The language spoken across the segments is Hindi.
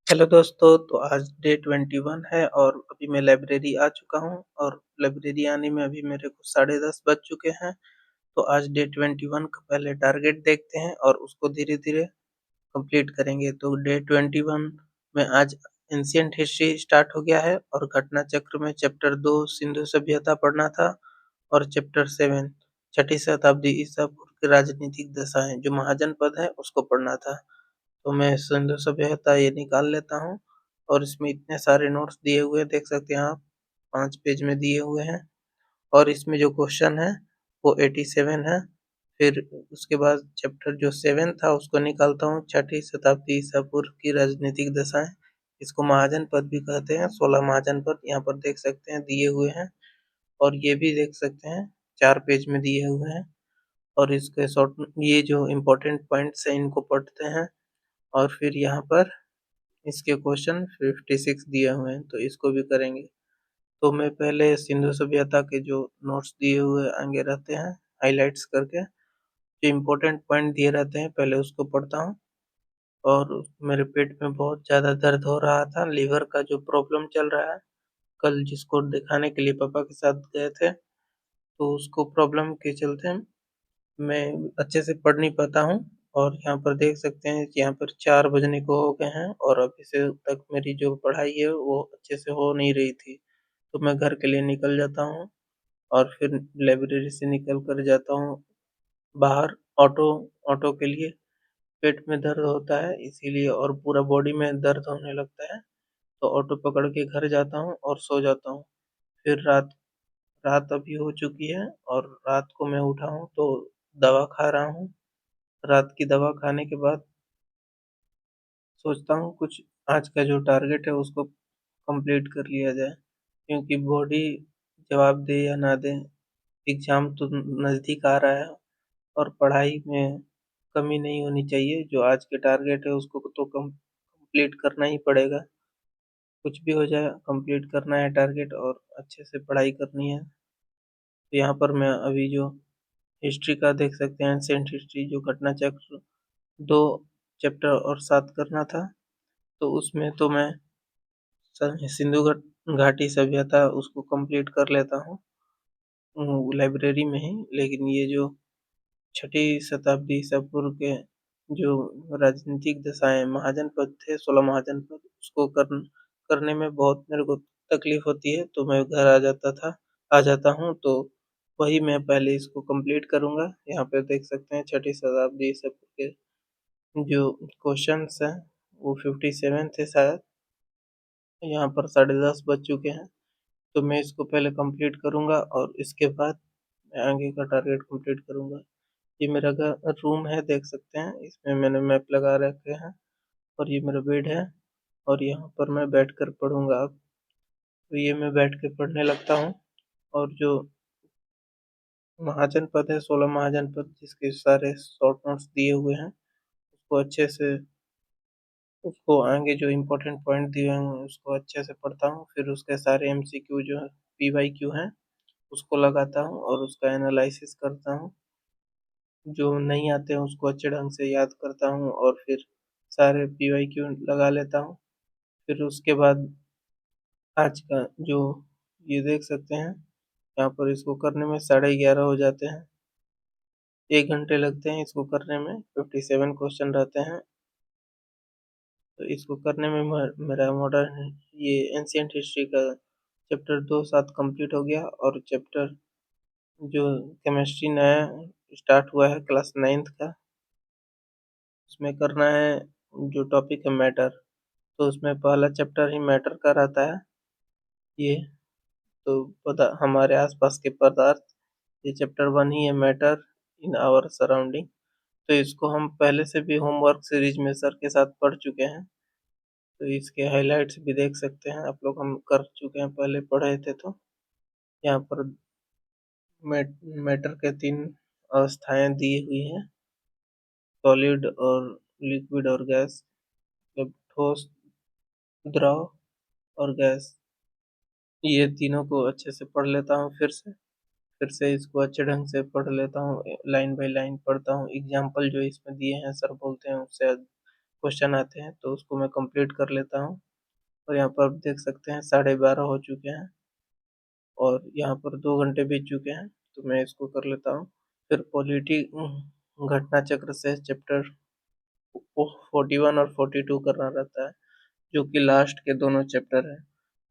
हेलो दोस्तों, तो आज डे 21 है और अभी मैं लाइब्रेरी आ चुका हूँ और लाइब्रेरी आने में अभी मेरे को 10:30 बज चुके हैं। तो आज डे 21 का पहले टारगेट देखते हैं और उसको धीरे-धीरे कंप्लीट करेंगे। तो डे 21 में आज एंशिएंट हिस्ट्री स्टार्ट हो गया है और घटना चक्र में चैप्टर 2 सिंधु सभ्यता पढ़ना था और चैप्टर 7 छठी शताब्दी ईसा पूर्व की राजनीतिक दशाएँ जो महाजनपद है उसको पढ़ना था। तो मैं सिंधु सभ्यता ये निकाल लेता हूँ और इसमें इतने सारे नोट्स दिए हुए हैं, देख सकते हैं आप 5 पेज में दिए हुए हैं और इसमें जो क्वेश्चन है वो 87 है। फिर उसके बाद चैप्टर जो 7 था उसको निकालता हूँ, छठी शताब्दी ईसा पूर्व की राजनीतिक दशाएँ। इसको महाजनपद भी कहते हैं, 16 महाजनपद यहाँ पर देख सकते हैं दिए हुए हैं और ये भी देख सकते हैं 4 पेज में दिए हुए हैं और इसके शॉर्ट ये जो इम्पोर्टेंट पॉइंट्स हैं इनको पढ़ते हैं और फिर यहाँ पर इसके क्वेश्चन 56 दिए हुए हैं तो इसको भी करेंगे। तो मैं पहले सिंधु सभ्यता के जो नोट्स दिए हुए आगे रहते हैं हाइलाइट्स करके, जो इम्पोर्टेंट पॉइंट दिए रहते हैं पहले उसको पढ़ता हूँ। और मेरे पेट में बहुत ज़्यादा दर्द हो रहा था, लीवर का जो प्रॉब्लम चल रहा है, कल जिसको दिखाने के लिए पापा के साथ गए थे तो उसको प्रॉब्लम के चलते मैं अच्छे से पढ़ नहीं पाता हूँ और यहाँ पर देख सकते हैं कि यहाँ पर 4 बजने को हो गए हैं और अभी से तक मेरी जो पढ़ाई है वो अच्छे से हो नहीं रही थी। तो मैं घर के लिए निकल जाता हूँ और फिर लाइब्रेरी से निकल कर जाता हूँ बाहर ऑटो ऑटो के लिए। पेट में दर्द होता है इसीलिए और पूरा बॉडी में दर्द होने लगता है, तो ऑटो पकड़ के घर जाता हूँ और सो जाता हूँ। फिर रात रात अभी हो चुकी है और रात को मैं उठा हूँ तो दवा खा रहा हूँ। रात की दवा खाने के बाद सोचता हूँ कुछ आज का जो टारगेट है उसको कंप्लीट कर लिया जाए, क्योंकि बॉडी जवाब दे या ना दे, एग्ज़ाम तो नज़दीक आ रहा है और पढ़ाई में कमी नहीं होनी चाहिए। जो आज के टारगेट है उसको तो कंप्लीट करना ही पड़ेगा। कुछ भी हो जाए कंप्लीट करना है टारगेट और अच्छे से पढ़ाई करनी है। तो यहाँ पर मैं अभी जो हिस्ट्री का देख सकते हैं, एंशिएंट हिस्ट्री जो घटना चक्र 2 चैप्टर और 7 करना था, तो उसमें तो मैं सिंधु घाटी सभ्यता उसको कंप्लीट कर लेता हूँ लाइब्रेरी में ही। लेकिन ये जो छठी शताब्दी ईसा पूर्व के जो राजनीतिक दशाएँ महाजनपद थे, 16 महाजनपद उसको करने में बहुत मेरे को तकलीफ होती है, तो मैं घर आ जाता हूँ तो वही मैं पहले इसको कंप्लीट करूँगा। यहाँ पे देख सकते हैं छठी शताब्दी ईसा पूर्व के जो क्वेश्चन्स हैं वो 57 थे शायद। यहाँ पर 10:30 बज चुके हैं, तो मैं इसको पहले कंप्लीट करूँगा और इसके बाद मैं आगे का टारगेट कंप्लीट करूँगा। ये मेरा रूम है, देख सकते हैं, इसमें मैंने मैप लगा रखे हैं और ये मेरा बेड है और यहाँ पर मैं बैठकर पढ़ूँगा अब। तो ये मैं बैठ के पढ़ने लगता हूँ और जो महाजनपद है, 16 महाजनपद जिसके सारे शॉर्ट नोट्स दिए हुए हैं, उसको अच्छे से उसको आगे जो इम्पोर्टेंट पॉइंट दिए हुए हैं उसको अच्छे से पढ़ता हूँ। फिर उसके सारे एमसीक्यू जो है पीवाईक्यू हैं उसको लगाता हूँ और उसका एनालिसिस करता हूँ। जो नहीं आते हैं उसको अच्छे ढंग से याद करता हूँ और फिर सारे पीवाईक्यू लगा लेता हूँ। फिर उसके बाद आज का जो ये देख सकते हैं, यहाँ पर इसको करने में 11:30 हो जाते हैं। 1 घंटे लगते हैं इसको करने में, 57 क्वेश्चन रहते हैं। तो इसको करने में मेरा मॉडर्न ये एंशिएंट हिस्ट्री का चैप्टर 2-7 कंप्लीट हो गया और चैप्टर जो केमिस्ट्री नया स्टार्ट हुआ है क्लास 9th का, उसमें करना है जो टॉपिक है मैटर। तो उसमें पहला चैप्टर ही मैटर का रहता है। ये तो पता हमारे आसपास के पदार्थ, ये चैप्टर 1 ही है, मैटर इन आवर सराउंडिंग। तो इसको हम पहले से भी होमवर्क सीरीज में सर के साथ पढ़ चुके हैं, तो इसके हाइलाइट्स भी देख सकते हैं आप लोग, हम कर चुके हैं, पहले पढ़े थे। तो यहाँ पर मैटर के 3 अवस्थाएं दी हुई हैं, सॉलिड और लिक्विड और गैस, मतलब ठोस, द्रव और गैस। ये तीनों को अच्छे से पढ़ लेता हूँ फिर से इसको अच्छे ढंग से पढ़ लेता हूँ, लाइन बाय लाइन पढ़ता हूँ। एग्जाम्पल जो इसमें दिए हैं सर बोलते हैं उससे क्वेश्चन आते हैं, तो उसको मैं कंप्लीट कर लेता हूँ। और यहाँ पर आप देख सकते हैं 12:30 हो चुके हैं और यहाँ पर 2 घंटे बीत चुके हैं, तो मैं इसको कर लेता हूँ। फिर पॉलिटी घटना चक्र से चैप्टर 41 और 42 करना रहता है, जो कि लास्ट के दोनों चैप्टर हैं।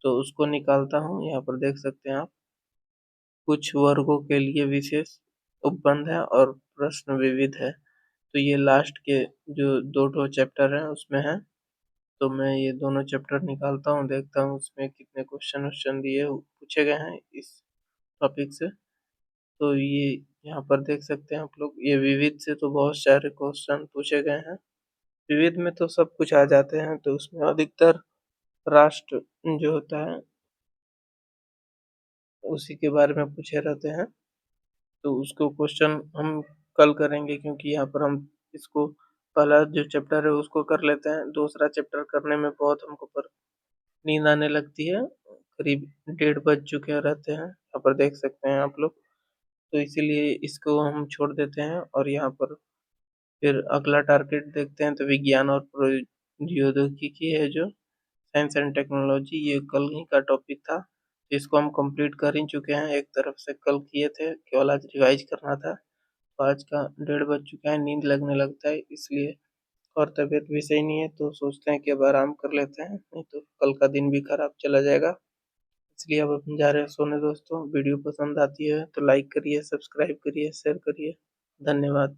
तो उसको निकालता हूँ। यहाँ पर देख सकते हैं आप, कुछ वर्गों के लिए विशेष उपबंध है और प्रश्न विविध है। तो ये लास्ट के जो दो ठो चैप्टर हैं उसमें है। तो मैं ये दोनों चैप्टर निकालता हूँ, देखता हूँ उसमें कितने क्वेश्चन वश्चन दिए पूछे गए हैं इस टॉपिक से। तो ये यहाँ पर देख सकते हैं आप लोग, ये विविध से तो बहुत सारे क्वेश्चन पूछे गए हैं। विविध में तो सब कुछ आ जाते हैं, तो उसमें अधिकतर राष्ट्र जो होता है उसी के बारे में पूछे रहते हैं। तो उसको क्वेश्चन हम कल करेंगे, क्योंकि यहाँ पर हम इसको पहला जो चैप्टर है उसको कर लेते हैं। दूसरा चैप्टर करने में बहुत हमको पर नींद आने लगती है, करीब 1:30 बज चुके रहते हैं, यहाँ पर देख सकते हैं आप लोग। तो इसीलिए इसको हम छोड़ देते हैं और यहाँ पर फिर अगला टारगेट देखते हैं। तो विज्ञान और प्रौद्योगिकी है जो साइंस एंड टेक्नोलॉजी, ये कल ही का टॉपिक था। इसको हम कंप्लीट कर ही चुके हैं, एक तरफ से कल किए थे, केवल आज रिवाइज करना था। तो आज का 1:30 बज चुका है, नींद लगने लगता है इसलिए, और तबीयत भी सही नहीं है, तो सोचते हैं कि अब आराम कर लेते हैं, नहीं तो कल का दिन भी खराब चला जाएगा। इसलिए अब अपन जा रहे हैं सोने दोस्तों। वीडियो पसंद आती है तो लाइक करिए, सब्सक्राइब करिए, शेयर करिए। धन्यवाद।